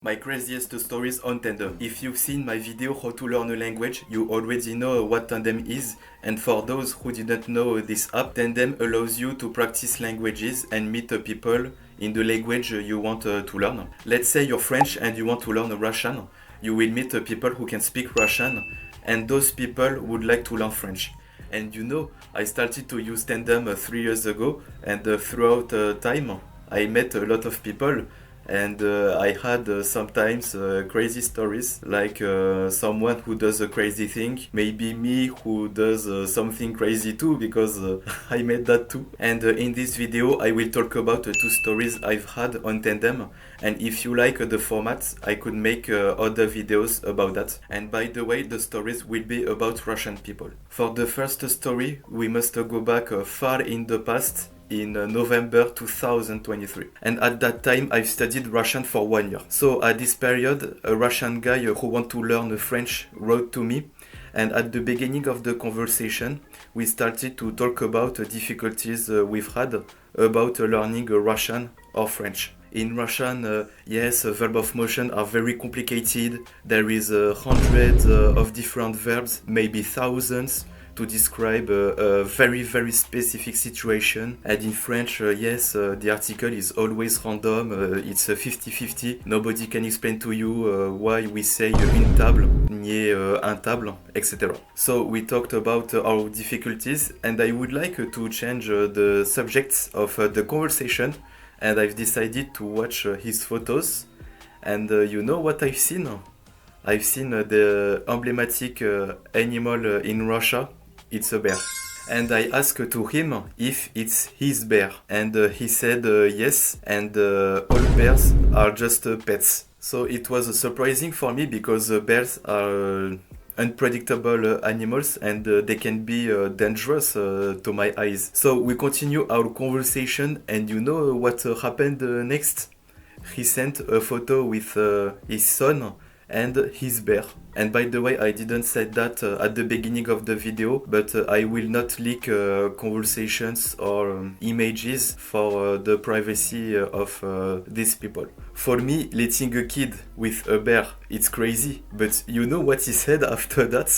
My craziest stories on Tandem. If you've seen my video how to learn a language, you already know what Tandem is, and for those who didn't know this app, Tandem allows you to practice languages and meet people in the language you want to learn. Let's say you're French and you want to learn Russian. You will meet people who can speak Russian, and those people would like to learn French. And you know, I started to use Tandem 3 years ago, and throughout time, I met a lot of people. And I had sometimes crazy stories, like someone who does a crazy thing, maybe me who does something crazy too, because I made that too. And in this video I will talk about 2 stories I've had on Tandem, and if you like the format, I could make other videos about that. And by the way, the stories will be about Russian people. For the first story, we must go back far in the past, in November 2023. And at that time, I've studied Russian for 1 year. So at this period, a Russian guy who wanted to learn French wrote to me. And at the beginning of the conversation, we started to talk about difficulties we've had about learning Russian or French. In Russian, yes, verb of motion are very complicated. There is hundreds of different verbs, maybe thousands, to describe a very specific situation. And in French, yes, the article is always random, it's 50-50. Nobody can explain to you why we say une table, ni un table, etc. So we talked about our difficulties, and I would like to change the subjects of the conversation, and I've decided to watch his photos. And you know what I've seen? I've seen the emblematic animal in Russia. It's a bear. And I asked to him if it's his bear. And he said yes, and all bears are just pets. So it was surprising for me, because bears are unpredictable animals, and they can be dangerous to my eyes. So we continue our conversation, and you know what happened next? He sent a photo with his son and his bear. And by the way, I didn't say that at the beginning of the video, but I will not leak conversations or images for the privacy of these people. For me, letting a kid with a bear, it's crazy. But you know what he said after that?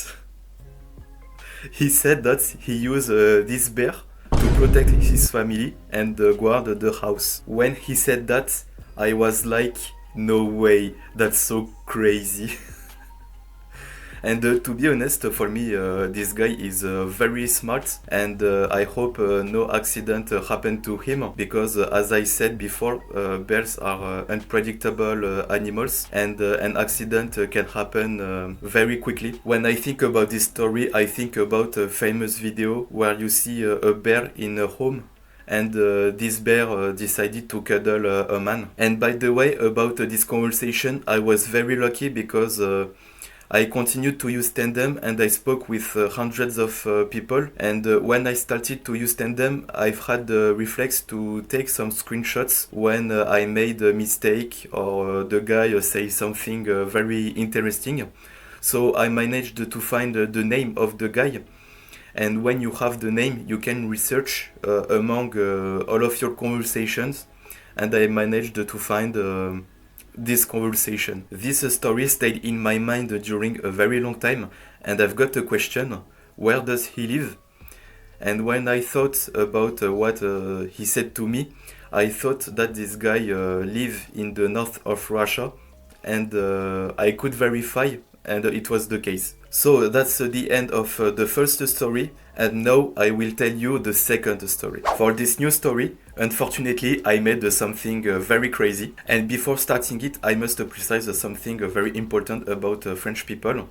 He said that he used this bear to protect his family and guard the house. When he said that, I was like, no way, that's so crazy. And to be honest, for me, this guy is very smart, and I hope no accident happened to him, because as I said before, bears are unpredictable animals, and an accident can happen very quickly. When I think about this story, I think about a famous video where you see a bear in a home, and this bear decided to cuddle a man. And by the way, about this conversation, I was very lucky, because I continued to use Tandem, and I spoke with hundreds of people. And when I started to use Tandem, I've had the reflex to take some screenshots when I made a mistake, or the guy say something very interesting. So I managed to find the name of the guy. And when you have the name, you can research among all of your conversations. And I managed to find this conversation. This story stayed in my mind during a very long time, and I've got a question: where does he live? And when I thought about what he said to me, I thought that this guy lived in the north of Russia, and I could verify, and it was the case. So that's the end of the first story, and now I will tell you the second story. For this new story, unfortunately, I made something very crazy, and before starting it, I must precise something very important about French people.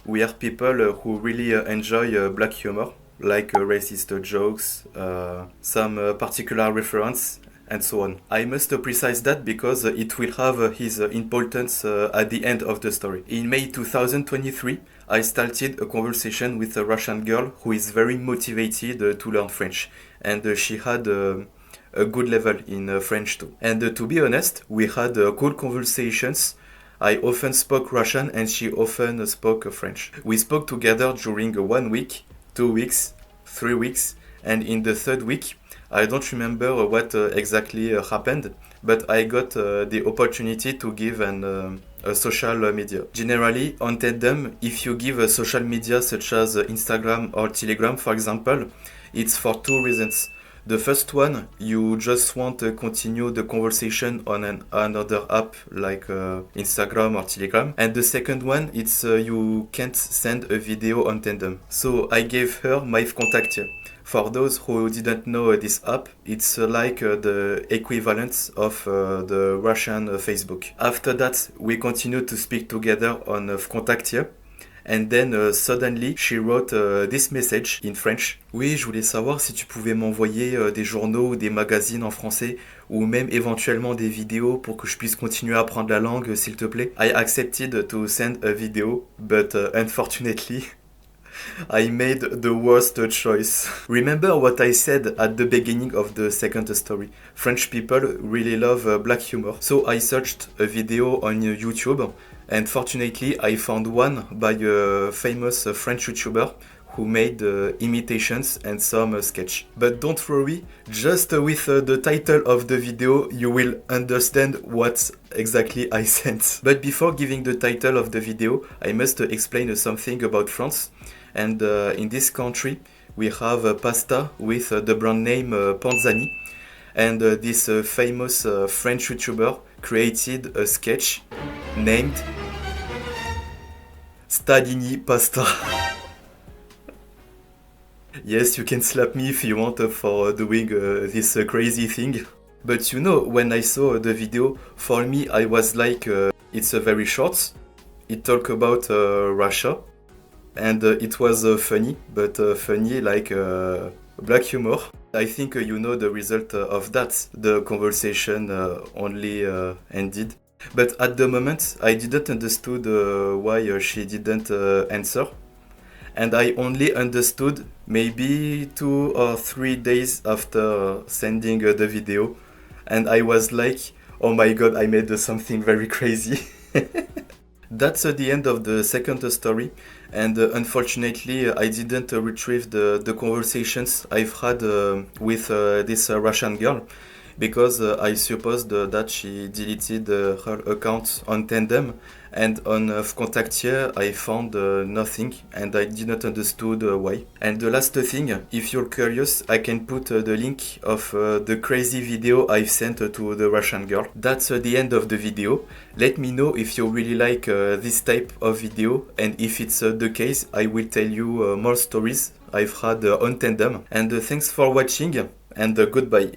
We are people who really enjoy black humor, like racist jokes, some particular reference, and so on. I must precise that because it will have his importance at the end of the story. In May 2023, I started a conversation with a Russian girl who is very motivated to learn French, and she had a good level in French too. And to be honest, we had cool conversations. I often spoke Russian and she often spoke French. We spoke together during 1 week, 2 weeks, 3 weeks, and in the third week, I don't remember what exactly happened, but I got the opportunity to give a social media. Generally, on Tandem, if you give a social media such as Instagram or Telegram, for example, it's for two reasons. The first one, you just want to continue the conversation on another app like Instagram or Telegram. And the second one, it's you can't send a video on Tandem. So I gave her my contact. For those who didn't know this app, it's like the equivalent of the Russian Facebook. After that, we continued to speak together on Contact. And then suddenly she wrote this message in French. Oui, je voulais savoir si tu pouvais m'envoyer des journaux ou des magazines en français ou même éventuellement des vidéos pour que je puisse continuer à apprendre la langue, s'il te plaît. I accepted to send a video, but unfortunately I made the worst choice. Remember what I said at the beginning of the second story. French people really love black humor. So I searched a video on YouTube, and fortunately I found one by a famous French YouTuber who made imitations and some sketch. But don't worry, just with the title of the video you will understand what exactly I sent. But before giving the title of the video, I must explain something about France. And in this country, we have pasta with the brand name Panzani. And this famous French YouTuber created a sketch named Stadini Pasta. Yes, you can slap me if you want for doing this crazy thing. But you know, when I saw the video, for me I was like, it's very short. It talk about Russia. And it was funny, but funny like black humor. I think you know the result of that. The conversation only ended. But at the moment, I didn't understood why she didn't answer. And I only understood maybe 2 or 3 days after sending the video. And I was like, oh my god, I made something very crazy. That's the end of the second story, and unfortunately I didn't retrieve the conversations I've had with this Russian girl, because I supposed that she deleted her account on Tandem, and on Contact I found nothing, and I didn't understood why. And the last thing, if you're curious, I can put the link of the crazy video I've sent to the Russian girl. That's the end of the video. Let me know if you really like this type of video, and if it's the case, I will tell you more stories I've had on Tandem. And thanks for watching, and goodbye.